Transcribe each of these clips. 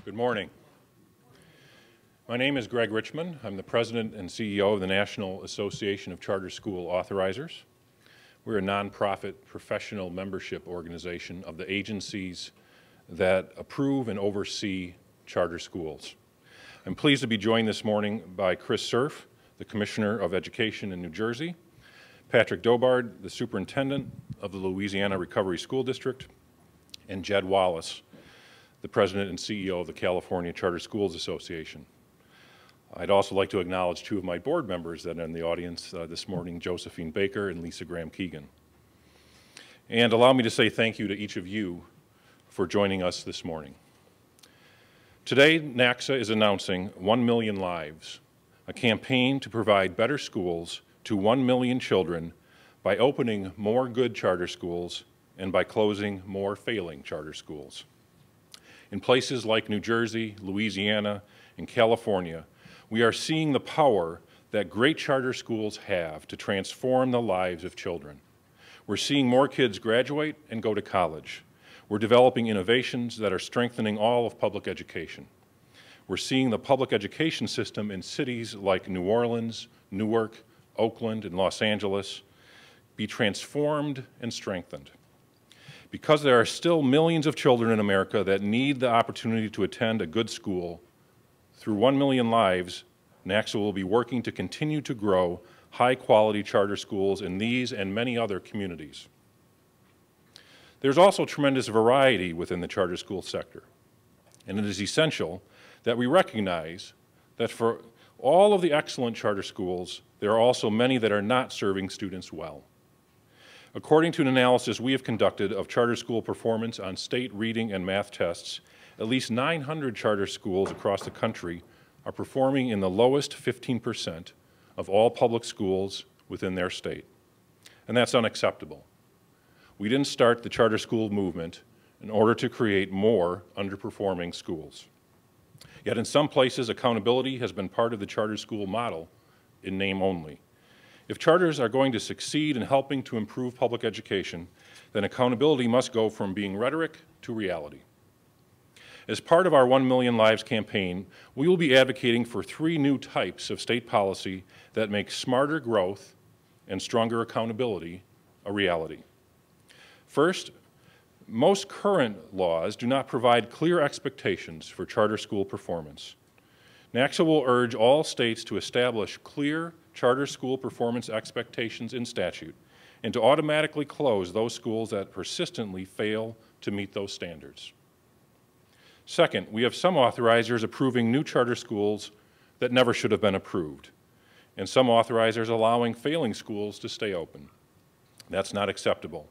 Good morning. My name is Greg Richmond. I'm the President and CEO of the National Association of Charter School Authorizers. We're a nonprofit professional membership organization of the agencies that approve and oversee charter schools. I'm pleased to be joined this morning by Chris Cerf, the Commissioner of Education in New Jersey, Patrick Dobard, the Superintendent of the Louisiana Recovery School District, and Jed Wallace, the President and CEO of the California Charter Schools Association. I'd also like to acknowledge two of my board members that are in the audience this morning, Josephine Baker and Lisa Graham-Keegan. And allow me to say thank you to each of you for joining us this morning. Today, NACSA is announcing 1 Million Lives, a campaign to provide better schools to 1 million children by opening more good charter schools and by closing more failing charter schools. In places like New Jersey, Louisiana, and California, we are seeing the power that great charter schools have to transform the lives of children. We're seeing more kids graduate and go to college. We're developing innovations that are strengthening all of public education. We're seeing the public education system in cities like New Orleans, Newark, Oakland, and Los Angeles be transformed and strengthened. Because there are still millions of children in America that need the opportunity to attend a good school, through 1 Million Lives, NACSA will be working to continue to grow high-quality charter schools in these and many other communities. There's also tremendous variety within the charter school sector, and it is essential that we recognize that for all of the excellent charter schools, there are also many that are not serving students well. According to an analysis we have conducted of charter school performance on state reading and math tests, at least 900 charter schools across the country are performing in the lowest 15% of all public schools within their state. And that's unacceptable. We didn't start the charter school movement in order to create more underperforming schools. Yet in some places, accountability has been part of the charter school model in name only. If charters are going to succeed in helping to improve public education, then accountability must go from being rhetoric to reality. As part of our 1 Million Lives campaign, we will be advocating for 3 new types of state policy that make smarter growth and stronger accountability a reality. First, most current laws do not provide clear expectations for charter school performance. NACSA will urge all states to establish clear charter school performance expectations in statute and to automatically close those schools that persistently fail to meet those standards. Second, we have some authorizers approving new charter schools that never should have been approved, and some authorizers allowing failing schools to stay open. That's not acceptable.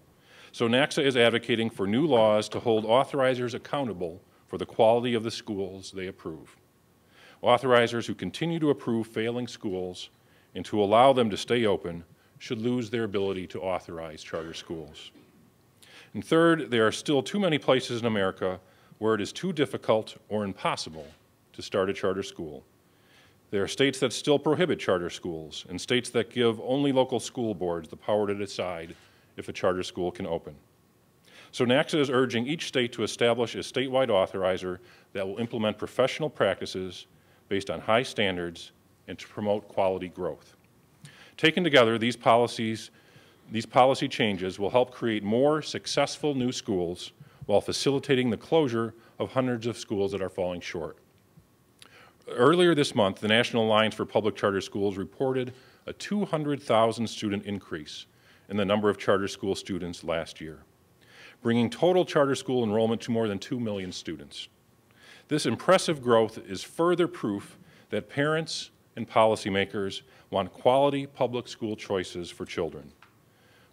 So NACSA is advocating for new laws to hold authorizers accountable for the quality of the schools they approve. Authorizers who continue to approve failing schools and to allow them to stay open should lose their ability to authorize charter schools. And third, there are still too many places in America where it is too difficult or impossible to start a charter school. There are states that still prohibit charter schools and states that give only local school boards the power to decide if a charter school can open. So NACSA is urging each state to establish a statewide authorizer that will implement professional practices based on high standards and to promote quality growth. Taken together, these policy changes will help create more successful new schools while facilitating the closure of hundreds of schools that are falling short. Earlier this month, the National Alliance for Public Charter Schools reported a 200,000 student increase in the number of charter school students last year, bringing total charter school enrollment to more than 2 million students. This impressive growth is further proof that parents and policymakers want quality public school choices for children.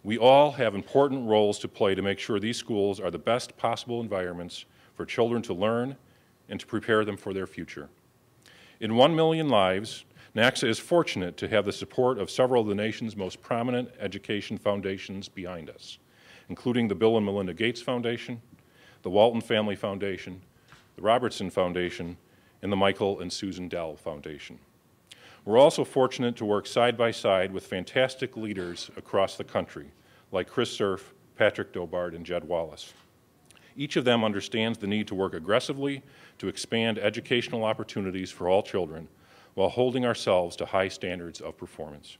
We all have important roles to play to make sure these schools are the best possible environments for children to learn and to prepare them for their future. In 1 Million Lives, NACSA is fortunate to have the support of several of the nation's most prominent education foundations behind us, including the Bill and Melinda Gates Foundation, the Walton Family Foundation, the Robertson Foundation, and the Michael and Susan Dell Foundation. We're also fortunate to work side by side with fantastic leaders across the country, like Chris Cerf, Patrick Dobard, and Jed Wallace. Each of them understands the need to work aggressively to expand educational opportunities for all children while holding ourselves to high standards of performance.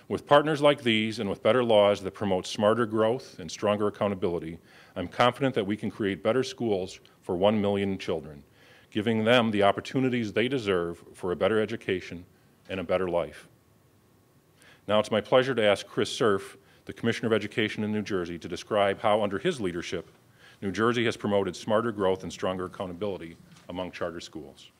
With partners like these and with better laws that promote smarter growth and stronger accountability, I'm confident that we can create better schools for 1 million children, giving them the opportunities they deserve for a better education and a better life. Now it's my pleasure to ask Chris Cerf, the Commissioner of Education in New Jersey, to describe how, under his leadership, New Jersey has promoted smarter growth and stronger accountability among charter schools.